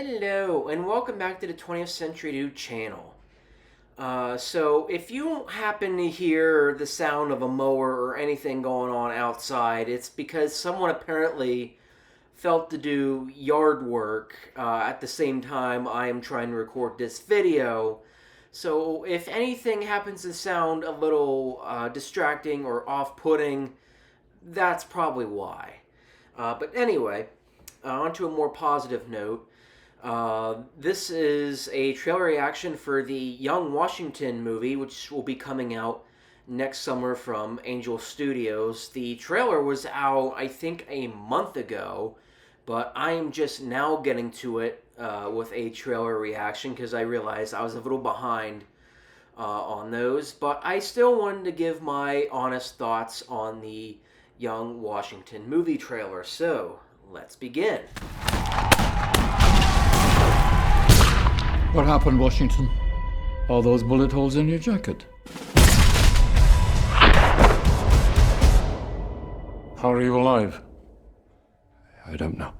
Hello, and welcome back to the 20th Century Dude channel. So, if you happen to hear the sound of a mower or anything going on outside, it's because someone apparently felt to do yard work at the same time I am trying to record this video. So, if anything happens to sound a little distracting or off-putting, that's probably why. But anyway, on to a more positive note. This is a trailer reaction for the Young Washington movie, which will be coming out next summer from Angel Studios. The trailer was out, I think, a month ago, but I am just now getting to it with a trailer reaction because I realized I was a little behind on those. But I still wanted to give my honest thoughts on the Young Washington movie trailer. So, let's begin. What happened, Washington? All those bullet holes in your jacket. How are you alive? I don't know.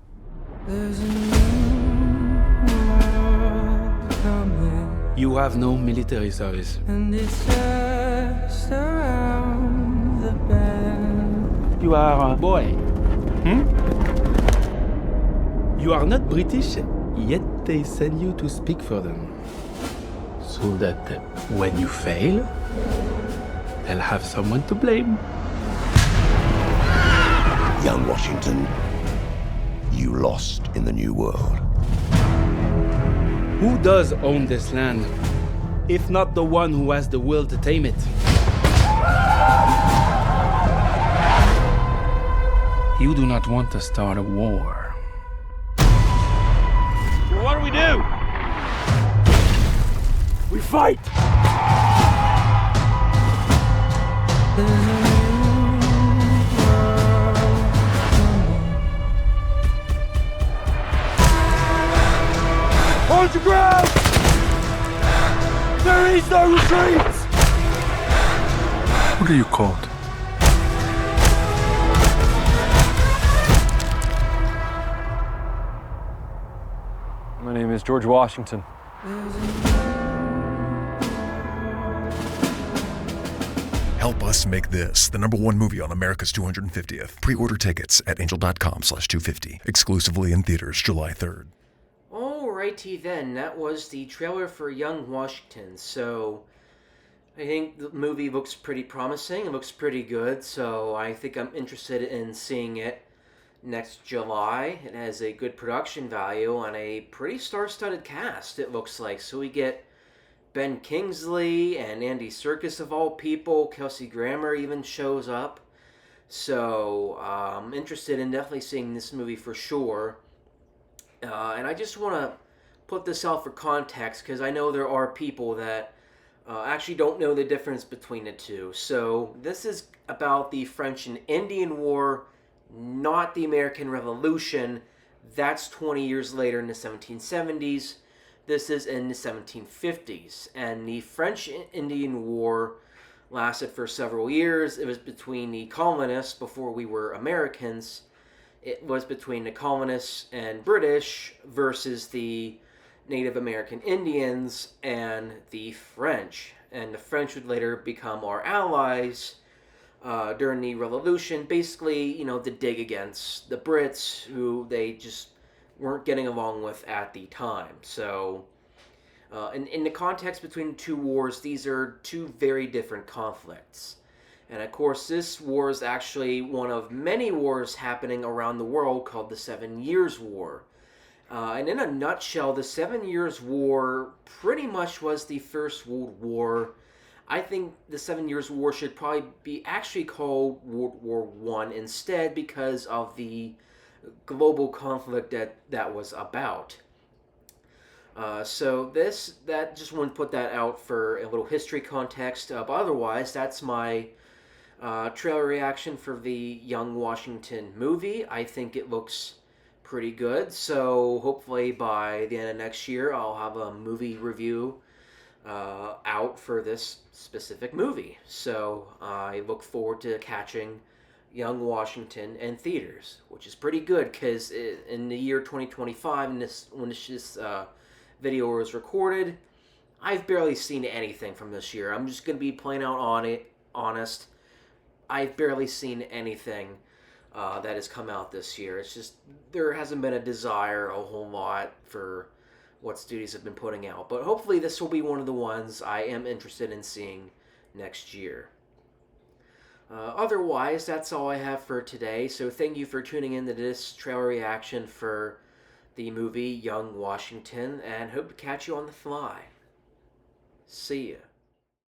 You have no military service. And it's just around the bend. You are a boy. You are not British, yet they send you to speak for them. So that when you fail, they'll have someone to blame. Young Washington, you lost in the New World. Who does own this land, if not the one who has the will to tame it? You do not want to start a war. What do we do? We fight! Hold your ground! There is no retreat! What are you called? My name is George Washington. Help us make this the #1 movie on America's 250th. Pre-order tickets at angel.com/250. Exclusively in theaters July 3rd. Alrighty then, that was the trailer for Young Washington. So, I think the movie looks pretty promising. It looks pretty good, so I think I'm interested in seeing it next July. It has a good production value and a pretty star-studded cast, it looks like. So we get Ben Kingsley and Andy Serkis of all people. Kelsey Grammer even shows up. So I'm interested in definitely seeing this movie for sure. And I just want to put this out for context because I know there are people that actually don't know the difference between the two. So this is about the French and Indian War, not the American Revolution. That's 20 years later in the 1770s. This is in the 1750s. And the French-Indian War lasted for several years. It was between the colonists before we were Americans. It was between the colonists and British versus the Native American Indians and the French. And the French would later become our allies during the Revolution, basically, to dig against the Brits, who they just weren't getting along with at the time. So, in the context between the two wars, these are two very different conflicts. And of course, this war is actually one of many wars happening around the world called the 7 Years' War. And in a nutshell, the 7 Years' War pretty much was the First World War. I think the 7 Years' War should probably be actually called World War I instead because of the global conflict that was about. So that just want to put that out for a little history context. But otherwise, that's my trailer reaction for the Young Washington movie. I think it looks pretty good. So hopefully by the end of next year, I'll have a movie review out for this specific movie. So I look forward to catching Young Washington in theaters, which is pretty good because in the year 2025, when this video was recorded, I've barely seen anything from this year. I'm just gonna be plain out honest. I've barely seen anything that has come out this year. It's just there hasn't been a desire a whole lot for what studios have been putting out. But hopefully this will be one of the ones I am interested in seeing next year. Otherwise, that's all I have for today. So thank you for tuning in to this trailer reaction for the movie Young Washington, and hope to catch you on the fly. See ya.